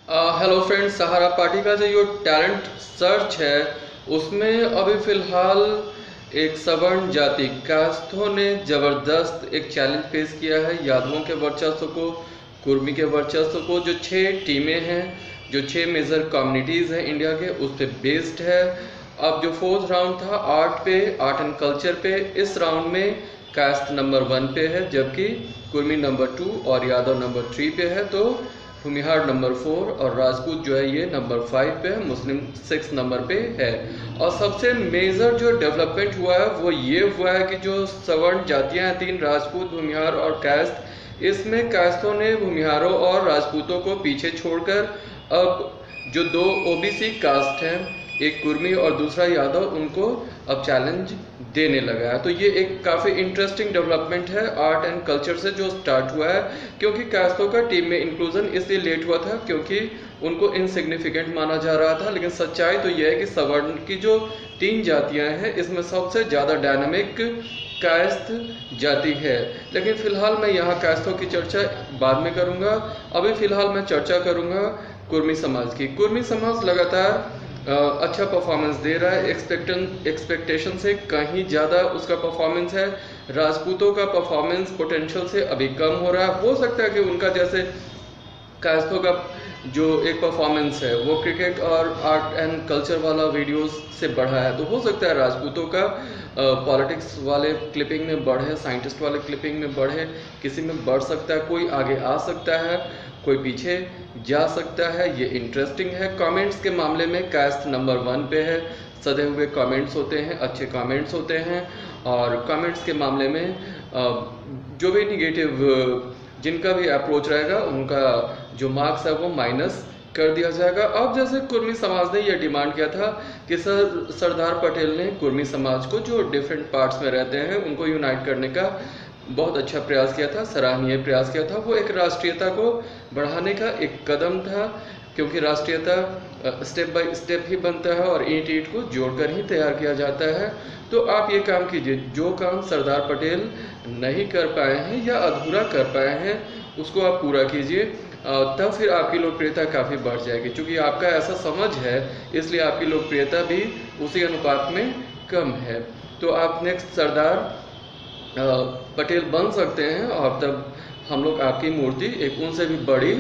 Hello friends, सहारा party का जो talent search है उसमें अभी फिलहाल एक सवर्ण जाति कास्थों ने जबरदस्त एक चैलेंज पेश किया है यादवों के वर्चस्व को, कुर्मी के वर्चस्व को। जो 6 टीमें हैं, जो 6 मेजर कम्युनिटीज़ हैं इंडिया के, उस पर बेस्ड है। अब जो फोर्थ राउंड था आर्ट एंड कल्चर पे, इस राउंड में कास्ट नंबर 1 पे है, जबकि कुर्मी नंबर 2 और यादव नंबर 3 पे है। तो भूमिहार नंबर 4 और राजपूत जो है ये नंबर 5 पे है, मुस्लिम 6 नंबर पे है। और सबसे मेजर जो डेवलपमेंट हुआ है वो ये हुआ है कि जो सवर्ण जातियां हैं 3, राजपूत, भूमिहार और कास्ट, इसमें कास्तों ने भूमिहारों और राजपूतों को पीछे छोड़कर अब जो 2 ओबीसी कास्ट हैं, एक कुर्मी और दूसरा यादव, उनको अब चैलेंज देने लगा है। तो ये एक काफ़ी इंटरेस्टिंग डेवलपमेंट है आर्ट एंड कल्चर से जो स्टार्ट हुआ है, क्योंकि कास्तों का टीम में इंक्लूजन इसलिए लेट हुआ था क्योंकि उनको इनसिग्निफिकेंट माना जा रहा था। लेकिन सच्चाई तो यह है कि सवर्ण की जो 3 जातियां हैं इसमें सबसे ज़्यादा डायनामिक कायस्थ जाति है। लेकिन फिलहाल मैं यहाँ कायस्थों की चर्चा बाद में करूँगा। अभी फिलहाल मैं चर्चा करूँगा कुर्मी समाज की। कुर्मी समाज लगातार अच्छा परफॉर्मेंस दे रहा है, एक्सपेक्टेशन से कहीं ज़्यादा उसका परफॉर्मेंस है। राजपूतों का परफॉर्मेंस पोटेंशियल से अभी कम हो रहा है। हो सकता है कि उनका जैसे कायस्थों का जो एक परफॉर्मेंस है वो क्रिकेट और आर्ट एंड कल्चर वाला वीडियोस से बढ़ा है, तो हो सकता है राजपूतों का पॉलिटिक्स वाले क्लिपिंग में बढ़े, साइंटिस्ट वाले क्लिपिंग में बढ़े, किसी में बढ़ सकता है, कोई आगे आ सकता है, कोई पीछे जा सकता है। ये इंटरेस्टिंग है। कमेंट्स के मामले में कास्ट नंबर 1 पे है। सधे हुए कमेंट्स होते हैं, अच्छे कमेंट्स होते हैं। और कमेंट्स के मामले में जो भी निगेटिव जिनका भी अप्रोच रहेगा उनका जो मार्क्स है वो माइनस कर दिया जाएगा। अब जैसे कुर्मी समाज ने यह डिमांड किया था कि सरदार पटेल ने कुर्मी समाज को, जो डिफरेंट पार्ट्स में रहते हैं, उनको यूनाइट करने का बहुत अच्छा प्रयास किया था, सराहनीय प्रयास किया था। वो एक राष्ट्रीयता को बढ़ाने का एक कदम था, क्योंकि राष्ट्रीयता स्टेप बाय स्टेप ही बनता है और ईंट ईंट को जोड़कर ही तैयार किया जाता है। तो आप ये काम कीजिए, जो काम सरदार पटेल नहीं कर पाए हैं या अधूरा कर पाए हैं उसको आप पूरा कीजिए, तब फिर आपकी लोकप्रियता काफ़ी बढ़ जाएगी। क्योंकि आपका ऐसा समझ है इसलिए आपकी लोकप्रियता भी उसी अनुपात में कम है। तो आप नेक्स्ट सरदार पटेल बन सकते हैं और तब हम लोग आपकी मूर्ति एक उनसे भी बड़ी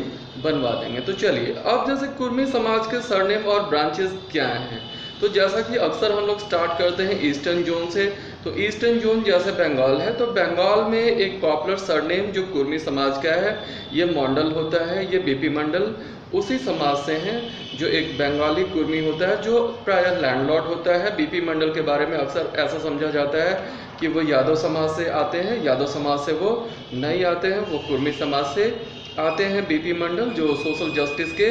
बनवा देंगे। तो चलिए, अब जैसे कुर्मी समाज के सरनेम और ब्रांचेस क्या हैं, तो जैसा कि अक्सर हम लोग स्टार्ट करते हैं ईस्टर्न जोन से। तो ईस्टर्न जोन जैसे बंगाल है, तो बंगाल में एक पॉपुलर सरनेम जो कुर्मी समाज का है ये मंडल होता है। ये बीपी मंडल उसी समाज से हैं जो एक बंगाली कुर्मी होता है जो प्रायः लैंडलॉर्ड होता है। बीपी मंडल के बारे में अक्सर ऐसा समझा जाता है कि वो यादव समाज से आते हैं। यादव समाज से वो नहीं आते हैं, वो कुर्मी समाज से आते हैं। बीपी मंडल जो सोशल जस्टिस के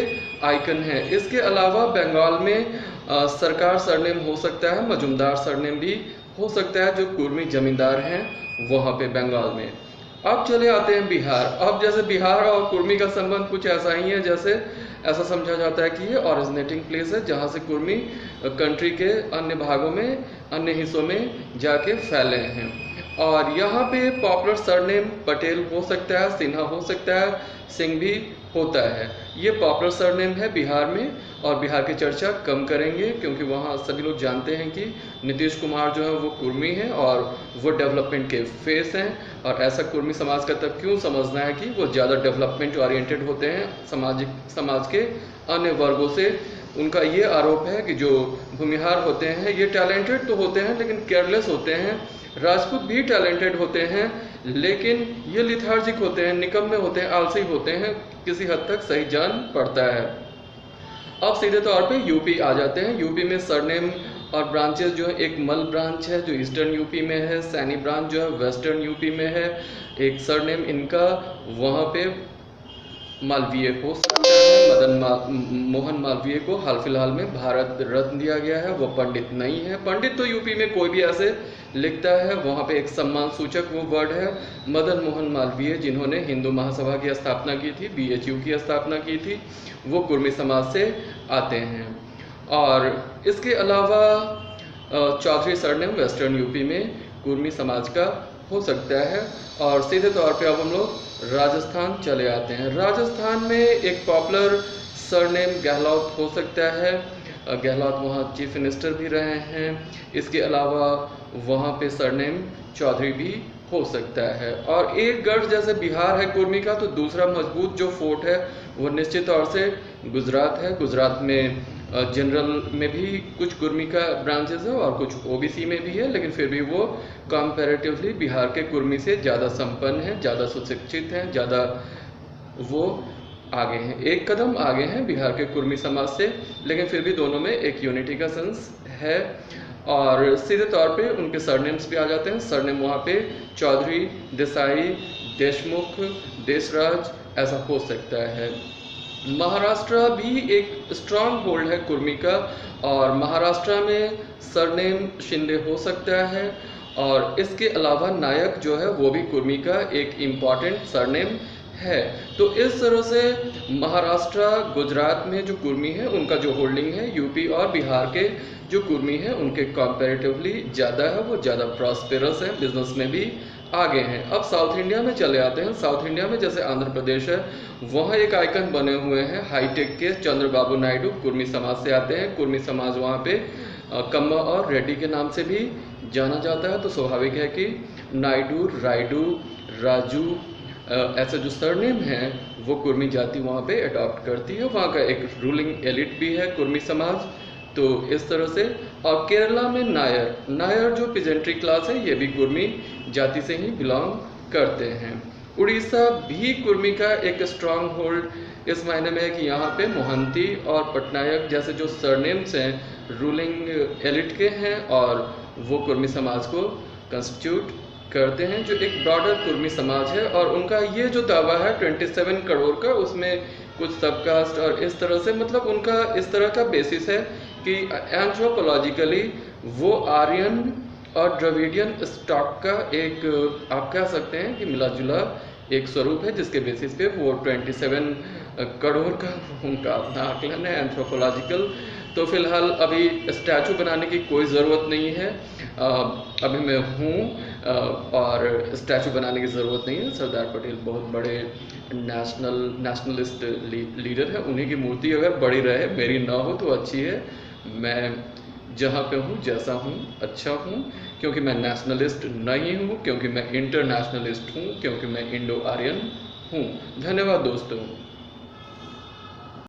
आइकन है। इसके अलावा बंगाल में सरकार सरनेम हो सकता है, मजुमदार सरनेम भी हो सकता है, जो कुर्मी जमींदार हैं वहाँ पे बंगाल में। अब चले आते हैं बिहार। अब जैसे बिहार और कुर्मी का संबंध कुछ ऐसा ही है, जैसे ऐसा समझा जाता है कि ये ओरिजिनेटिंग प्लेस है जहाँ से कुर्मी कंट्री के अन्य भागों में, अन्य हिस्सों में जाके फैले हैं। और यहाँ पे पॉपुलर सरनेम पटेल हो सकता है, सिन्हा हो सकता है, सिंह भी होता है। ये पॉपुलर सरनेम है बिहार में। और बिहार की चर्चा कम करेंगे क्योंकि वहाँ सभी लोग जानते हैं कि नीतीश कुमार जो है वो कुर्मी हैं और वो डेवलपमेंट के फेस हैं। और ऐसा कुर्मी समाज का तब क्यों समझना है कि वो ज़्यादा डेवलपमेंट ओरिएंटेड होते हैं समाज के अन्य वर्गों से। उनका ये आरोप है कि जो भूमिहार होते हैं ये टैलेंटेड तो होते हैं लेकिन केयरलेस होते हैं। राजपूत भी टैलेंटेड होते हैं लेकिन ये लिथार्जिक होते हैं, निकम्मे होते हैं, आलसी होते हैं, किसी हद तक सही जान पड़ता है। अब सीधे तौर पे यूपी आ जाते हैं। यूपी में सरनेम और ब्रांचेस जो है, एक मल ब्रांच है जो ईस्टर्न यूपी में है, सैनी ब्रांच जो है वेस्टर्न यूपी में है। एक सरनेम इनका वहाँ पे मालवीय हो सकता है। मोहन मालवीय को हाल फिलहाल में भारत रत्न दिया गया है, वो पंडित नहीं है। पंडित तो यूपी में कोई भी ऐसे लिखता है, वहाँ पे एक सम्मान सूचक वो वर्ड है। मदन मोहन मालवीय जिन्होंने हिंदू महासभा की स्थापना की थी, BHU की स्थापना की थी, वो कुर्मी समाज से आते हैं। और इसके अलावा चौधरी सरनेम वेस्टर्न यूपी में कुर्मी समाज का हो सकता है। और सीधे तौर पे अब हम लोग राजस्थान चले आते हैं। राजस्थान में एक पॉपुलर सरनेम गहलोत हो सकता है। गहलोत वहाँ चीफ मिनिस्टर भी रहे हैं। इसके अलावा वहाँ पे सरनेम चौधरी भी हो सकता है। और एक गढ़ जैसे बिहार है कुर्मी का, तो दूसरा मजबूत जो फोर्ट है वो निश्चित तौर से गुजरात है। गुजरात में जनरल में भी कुछ कुर्मी का ब्रांचेस है और कुछ ओबीसी में भी है, लेकिन फिर भी वो कंपैरेटिवली बिहार के कुर्मी से ज़्यादा संपन्न है, ज़्यादा सुशिक्षित हैं, ज़्यादा वो आगे हैं, एक कदम आगे हैं बिहार के कुर्मी समाज से, लेकिन फिर भी दोनों में एक यूनिटी का सेंस है। और सीधे तौर पे उनके सरनेम्स भी आ जाते हैं। सरनेम वहाँ पे चौधरी, देसाई, देशमुख, देशराज ऐसा हो सकता है। महाराष्ट्र भी एक स्ट्रांग होल्ड है कुर्मी का, और महाराष्ट्र में सरनेम शिंदे हो सकता है। और इसके अलावा नायक जो है वो भी कुर्मी का एक इम्पॉर्टेंट सरनेम है। तो इस तरह से महाराष्ट्र, गुजरात में जो कुर्मी है उनका जो होल्डिंग है, यूपी और बिहार के जो कुर्मी है उनके कंपैरेटिवली ज़्यादा है, वो ज़्यादा प्रॉस्पेरस है, बिजनेस में भी आगे हैं। अब साउथ इंडिया में चले आते हैं। साउथ इंडिया में जैसे आंध्र प्रदेश है, वहाँ एक आइकन बने हुए हैं हाईटेक के, चंद्रबाबू नायडू कुर्मी समाज से आते हैं। कुर्मी समाज वहाँ पे कम्मा और रेड्डी के नाम से भी जाना जाता है। तो स्वाभाविक है कि नायडू, रायडू, राजू ऐसे जो सरनेम हैं वो कुर्मी जाति वहाँ पे अडॉप्ट करती है। वहाँ का एक रूलिंग एलिट भी है कुर्मी समाज। तो इस तरह से, और केरला में नायर, नायर जो पिजेंट्री क्लास है ये भी कुर्मी जाति से ही बिलोंग करते हैं। उड़ीसा भी कुर्मी का एक स्ट्रांग होल्ड इस मायने में है कि यहाँ पे मोहंती और पटनायक जैसे जो सरनेम्स हैं रूलिंग एलिट के हैं, और वो कुर्मी समाज को कंस्टिट्यूट करते हैं, जो एक ब्रॉडर कुर्मी समाज है। और उनका ये जो दावा है 27 करोड़ का, उसमें कुछ सबकास्ट और इस तरह से, मतलब उनका इस तरह का बेसिस है कि एंथ्रोपोलॉजिकली वो आर्यन और द्रविडियन स्टॉक का एक, आप कह सकते हैं कि मिला जुला एक स्वरूप है, जिसके बेसिस पे वो 27 करोड़ का उनका अपना आकलन है एंथ्रोपोलॉजिकल। तो फिलहाल अभी स्टैचू बनाने की कोई ज़रूरत नहीं है। अभी मैं हूँ और स्टैचू बनाने की ज़रूरत नहीं है। सरदार पटेल बहुत बड़े नेशनलिस्ट लीडर है, उन्हीं की मूर्ति अगर बड़ी रहे, मेरी ना हो तो अच्छी है। मैं जहाँ पे हूँ, जैसा हूँ, अच्छा हूँ, क्योंकि मैं नेशनलिस्ट नहीं हूँ, क्योंकि मैं इंटरनेशनलिस्ट हूँ, क्योंकि मैं इंडो आर्यन हूँ। धन्यवाद दोस्तों।